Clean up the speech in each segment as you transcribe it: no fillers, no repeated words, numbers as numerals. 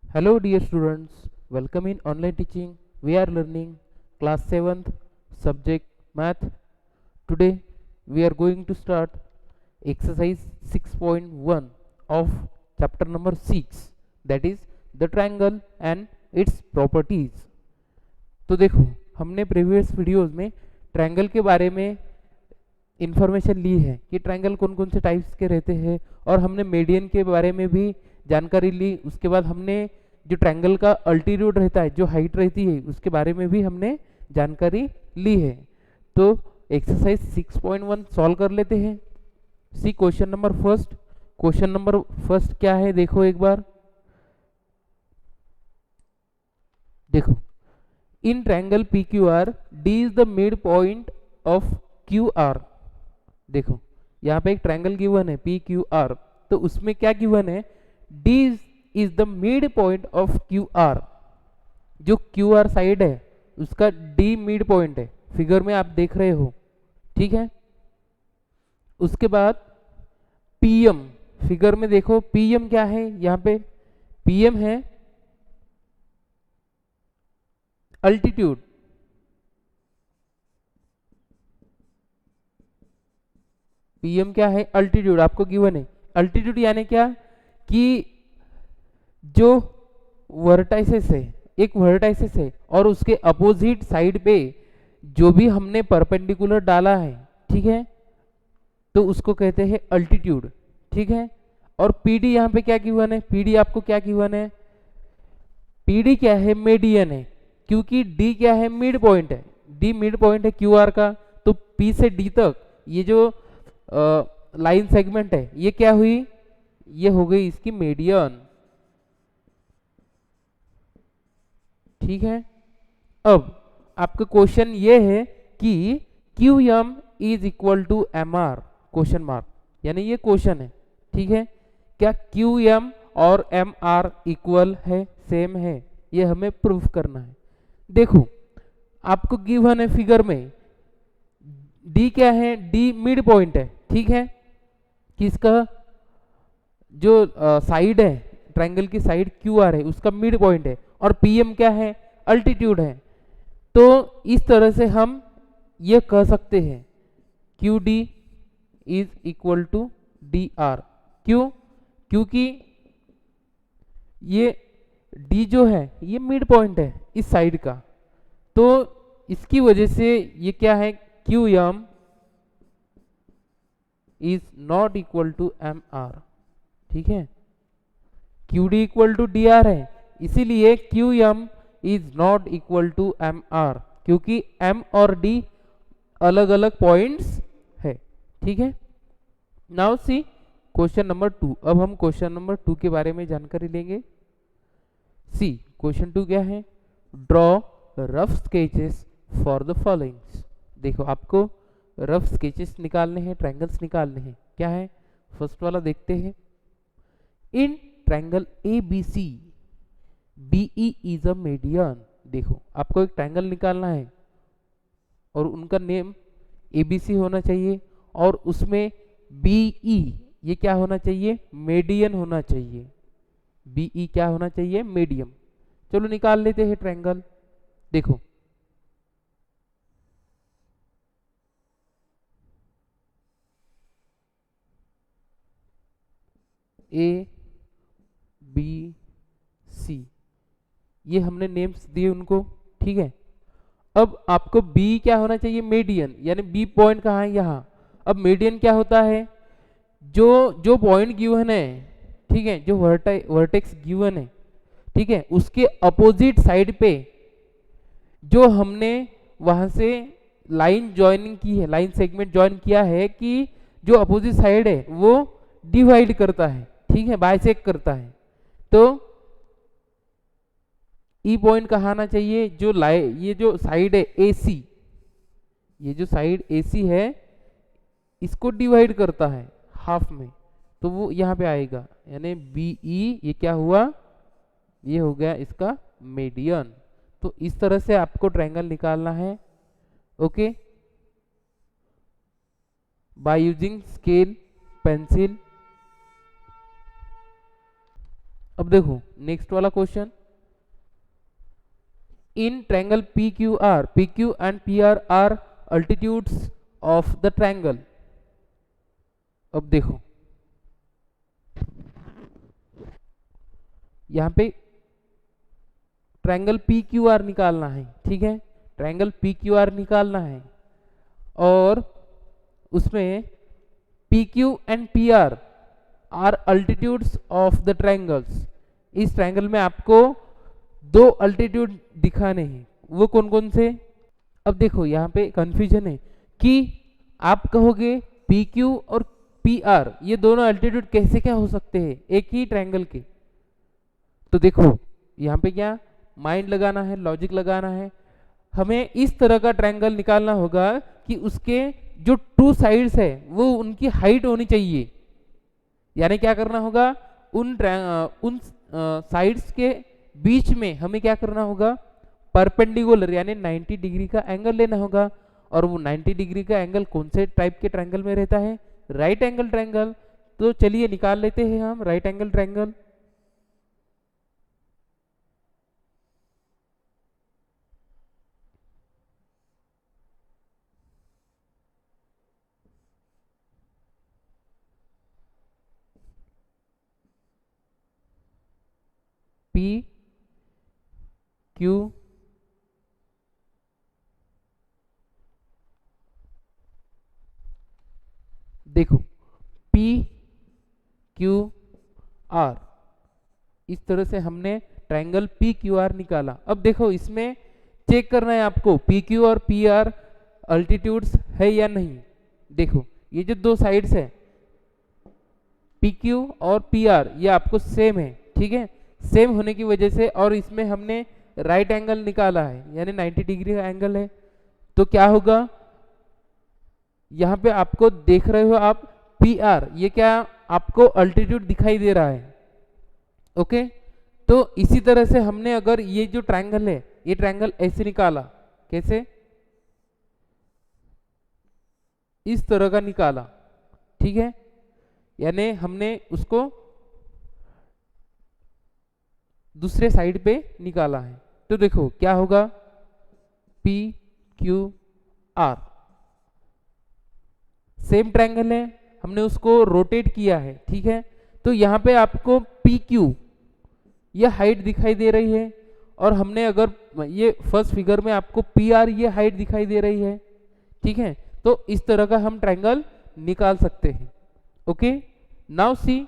Hello dear students, welcome in online teaching. We are learning class 7th subject math. Today we are going to start exercise 6.1 of chapter number 6, that is the triangle and its properties. तो देखो, हमने previous videos में triangle के बारे में information ली है कि triangle कौन कौन से टाइप्स के रहते हैं, और हमने मीडियन के बारे में भी जानकारी ली। उसके बाद हमने जो ट्रायंगल का अल्टीट्यूड रहता है, जो हाइट रहती है, उसके बारे में भी हमने जानकारी ली है। तो एक्सरसाइज 6.1 सॉल्व कर लेते हैं। See question number first. Question number first क्या है, देखो एक बार। देखो, in triangle p q r d is the mid point of q r. देखो, यहाँ पे एक ट्रायंगल गिवन है पी क्यू आर, तो उसमें क्या गिवन है, d is the mid point of q r. जो क्यू आर साइड है उसका डी मिड पॉइंट है, फिगर में आप देख रहे हो, ठीक है। उसके बाद पीएम, फिगर में देखो पीएम क्या है, यहाँ पे पीएम है अल्टीट्यूड। पीएम क्या है, अल्टीट्यूड आपको गिवन है। अल्टीट्यूड यानी क्या कि जो वर्टाइसेस है, एक वर्टाइसेस है और उसके अपोजिट साइड पे जो भी हमने परपेंडिकुलर डाला है, ठीक है, तो उसको कहते हैं अल्टीट्यूड, ठीक है। और पीडी यहाँ पे क्या गिवन है, पीडी आपको क्या गिवन है, पीडी क्या है, मीडियन है, क्योंकि डी क्या है, मिड पॉइंट है। डी मिड पॉइंट है क्यू आर का, तो पी से डी तक ये जो लाइन सेगमेंट है, ये क्या हुई, ये हो गई इसकी मीडियन, ठीक है। अब आपका क्वेश्चन ये है कि Q M is equal to M R, question mark, यानी ये क्वेश्चन है, ठीक है। क्या क्यू एम और एम आर इक्वल है, सेम है, ये हमें प्रूफ करना है। देखो, आपको गिवन है फिगर में डी क्या है, डी मिड पॉइंट है, ठीक है। किसका, जो साइड है, ट्रायंगल की साइड क्यू आर है उसका मिड पॉइंट है, और पीएम क्या है, अल्टीट्यूड है। तो इस तरह से हम ये कह सकते हैं Q D is equal to D R. क्यों, क्योंकि ये डी जो है ये मिड पॉइंट है इस साइड का, तो इसकी वजह से ये क्या है, Q M is not equal to M R, ठीक है। Q D equal to D R है, इसीलिए Q M is not equal to M R, क्योंकि एम और डी अलग अलग पॉइंट्स है, ठीक है। Now see question number 2। अब हम क्वेश्चन नंबर 2 के बारे में जानकारी लेंगे। सी क्वेश्चन 2 क्या है, draw rough sketches for the followings. देखो, आपको रफ स्केचेस निकालने हैं, ट्रायंगल्स निकालने हैं। क्या है, फर्स्ट वाला देखते हैं। In triangle A B C B E is a median. देखो, आपको एक ट्रायंगल निकालना है और उनका नेम ए बी सी होना चाहिए, और उसमें बी ई ये क्या होना चाहिए, मीडियन होना चाहिए। बी ई क्या होना चाहिए, मीडियम। चलो निकाल लेते हैं ट्रायंगल। देखो, ए बी सी, ये हमने नेम्स दिए उनको, ठीक है। अब आपको बी क्या होना चाहिए, मीडियन, यानी बी पॉइंट कहाँ है, यहाँ। अब मीडियन क्या होता है, जो जो पॉइंट गिवन है, ठीक है, जो वर्टेक्स गिवन है, ठीक है, उसके अपोजिट साइड पे जो हमने वहां से लाइन ज्वाइनिंग की है, लाइन सेगमेंट ज्वाइन किया है, कि जो अपोजिट साइड है वो डिवाइड करता है, ठीक है, बाइसेक्ट करता है। तो ई पॉइंट कहाँ आना चाहिए, जो ये जो साइड है ए सी, ये जो साइड ए सी है इसको डिवाइड करता है हाफ में, तो वो यहाँ पे आएगा, यानी बी ई ये क्या हुआ, ये हो गया इसका मीडियन। तो इस तरह से आपको ट्रायंगल निकालना है, okay, by using scale, pencil अब देखो नेक्स्ट वाला question, in triangle p Q and P R altitudes of the triangle. अब देखो यहाँ पे ट्रायंगल पी क्यू आर निकालना है, ठीक है, ट्रायंगल पी क्यू आर निकालना है और उसमें P Q and P R altitudes of the triangles. इस ट्रायंगल में आपको दो अल्टीट्यूड दिखाने हैं, वो कौन कौन से। अब देखो यहाँ पे कंफ्यूजन है कि आप कहोगे पी क्यू और पी आर ये दोनों अल्टीट्यूड कैसे क्या हो सकते हैं एक ही ट्रायंगल के। तो देखो यहाँ पे क्या माइंड लगाना है, लॉजिक लगाना है, हमें इस तरह का ट्रायंगल निकालना होगा कि उसके जो टू साइड्स है वो उनकी हाइट होनी चाहिए। यानी क्या करना होगा, उन साइड्स के बीच में हमें क्या करना होगा, परपेंडिकुलर यानी 90 डिग्री का एंगल लेना होगा। और वो 90 डिग्री का एंगल कौन से टाइप के ट्रायंगल में रहता है, राइट एंगल ट्रायंगल। तो चलिए निकाल लेते हैं हम right angle triangle. P Q देखो पी क्यू आर, इस तरह से हमने ट्रायंगल पी क्यू आर निकाला। अब देखो इसमें चेक करना है आपको पी क्यू और पी आर अल्टीट्यूड्स है या नहीं। देखो ये जो दो साइड्स है पी क्यू और पी आर ये आपको सेम है, ठीक है, सेम होने की वजह से और इसमें हमने राइट एंगल निकाला है यानी 90 डिग्री का एंगल है। तो क्या होगा, यहाँ पे आपको देख रहे हो आप पी आर ये क्या आपको अल्टीट्यूड दिखाई दे रहा है। ओके, तो इसी तरह से हमने अगर ये जो ट्रायंगल है ये ट्रायंगल ऐसे निकाला, कैसे, इस तरह का निकाला, ठीक है, यानी हमने उसको दूसरे साइड पे निकाला है। तो देखो क्या होगा, P q are same triangle है, हमने उसको रोटेट किया है, ठीक है। तो यहाँ पे आपको पी क्यू ये हाइट दिखाई दे रही है और हमने अगर ये फर्स्ट फिगर में आपको पी आर ये हाइट दिखाई दे रही है, ठीक है। तो इस तरह का हम ट्रायंगल निकाल सकते हैं। ओके, नाउ सी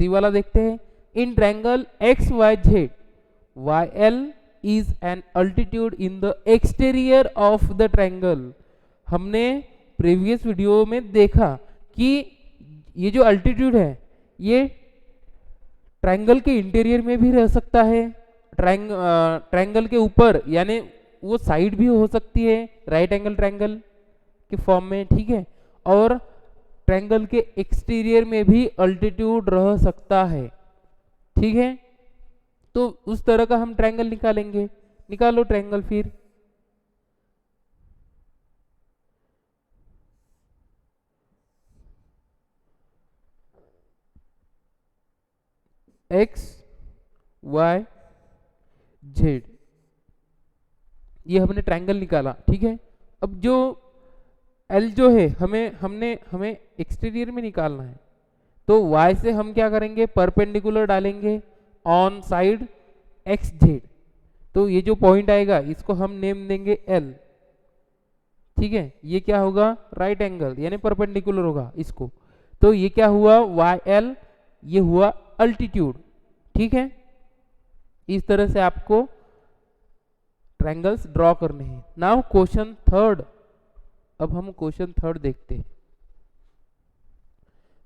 वाला देखते हैं। In triangle X Y Z Y L is an altitude in the exterior of the triangle. हमने प्रीवियस वीडियो में देखा कि ये जो अल्टीट्यूड है ये ट्रायंगल के इंटीरियर में भी रह सकता है, ट्रायंगल के ऊपर यानी वो साइड भी हो सकती है राइट एंगल ट्रायंगल के फॉर्म में, ठीक है, और ट्रायंगल के एक्सटीरियर में भी अल्टीट्यूड रह सकता है, ठीक है। तो उस तरह का हम ट्रायंगल निकालेंगे। निकालो ट्रायंगल फिर। एक्स वाई जेड ये हमने ट्रायंगल निकाला, ठीक है। अब जो एल जो है हमें एक्सटीरियर में निकालना है। तो y से हम क्या करेंगे, परपेंडिकुलर डालेंगे ऑन साइड एक्स जेड। तो ये जो पॉइंट आएगा इसको हम नेम देंगे एल, ठीक है। ये क्या होगा, राइट एंगल यानी परपेंडिकुलर होगा इसको। तो ये क्या हुआ, वाई एल, ये हुआ अल्टीट्यूड, ठीक है। इस तरह से आपको ट्रायंगल्स ड्रॉ करने हैं। नाउ क्वेश्चन थर्ड, अब हम क्वेश्चन थर्ड देखते हैं।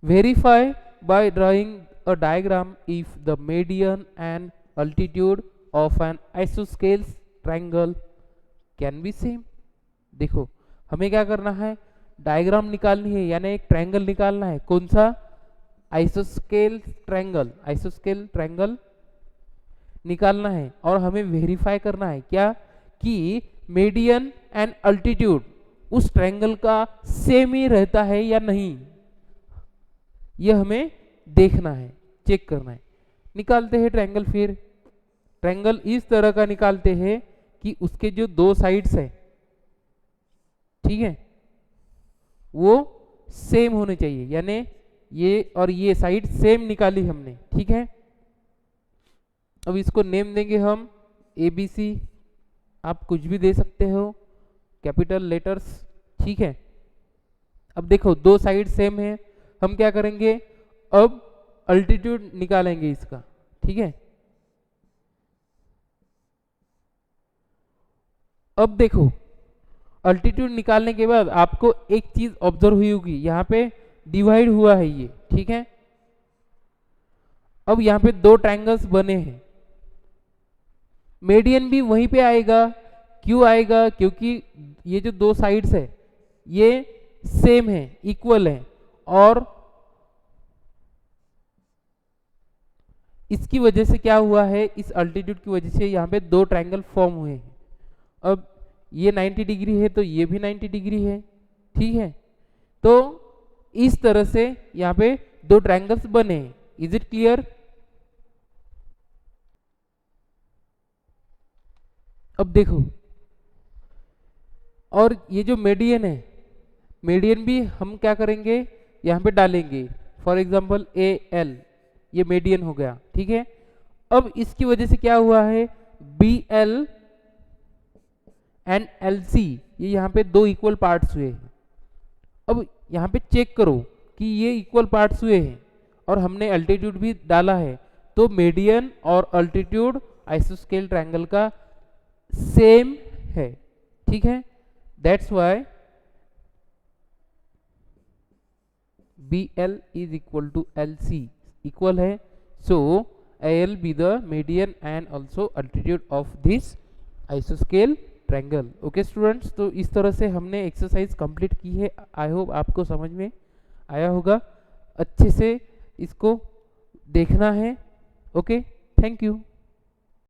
Verify by drawing a diagram if the median and altitude of an isosceles triangle can be same. देखो हमें क्या करना है, डायग्राम निकालनी है यानी एक ट्रायंगल निकालना है। कौन सा, आइसोस्केल ट्रायंगल निकालना है और हमें वेरीफाई करना है क्या, कि मीडियन एंड अल्टीट्यूड उस ट्रायंगल का सेम ही रहता है या नहीं, ये हमें देखना है, चेक करना है। निकालते हैं ट्रायंगल। फिर ट्रायंगल इस तरह का निकालते हैं कि उसके जो दो साइड्स है, ठीक है, वो सेम होने चाहिए, यानी ये और ये साइड सेम निकाली हमने, ठीक है। अब इसको नेम देंगे हम ABC, आप कुछ भी दे सकते हो, कैपिटल लेटर्स, ठीक है। अब देखो दो साइड सेम है, हम क्या करेंगे, अब अल्टीट्यूड निकालेंगे इसका, ठीक है। अब देखो अल्टीट्यूड निकालने के बाद आपको एक चीज ऑब्जर्व हुई होगी, यहाँ पे डिवाइड हुआ है ये, ठीक है। अब यहाँ पे दो ट्रायंगल्स बने हैं, मीडियन भी वहीं पे आएगा। क्यों आएगा? क्योंकि ये जो दो साइड्स है ये सेम है, इक्वल है, और इसकी वजह से क्या हुआ है, इस अल्टीट्यूड की वजह से यहाँ पे दो ट्रायंगल फॉर्म हुए हैं। अब ये 90 डिग्री है तो ये भी 90 डिग्री है, ठीक है। तो इस तरह से यहाँ पे दो ट्रायंगल्स बने हैं। Is it clear? अब देखो, और ये जो मीडियन है, मीडियन भी हम क्या करेंगे, यहाँ पे डालेंगे, फॉर एग्जांपल AL, ये मीडियन हो गया, ठीक है। अब इसकी वजह से क्या हुआ है, BL एंड LC, ये यहाँ पे दो इक्वल पार्ट्स हुए हैं। अब यहाँ पे चेक करो कि ये इक्वल पार्ट्स हुए हैं और हमने अल्टीट्यूड भी डाला है, तो मीडियन और अल्टीट्यूड आइसोस्केल ट्रायंगल का सेम है, ठीक है। That's why BL is equal to LC, equal है, so AL be the median and also altitude of this isoscale triangle. Okay students, तो इस तरह से हमने एक्सरसाइज कंप्लीट की है। आई होप आपको समझ में आया होगा। अच्छे से इसको देखना है। Okay, thank you.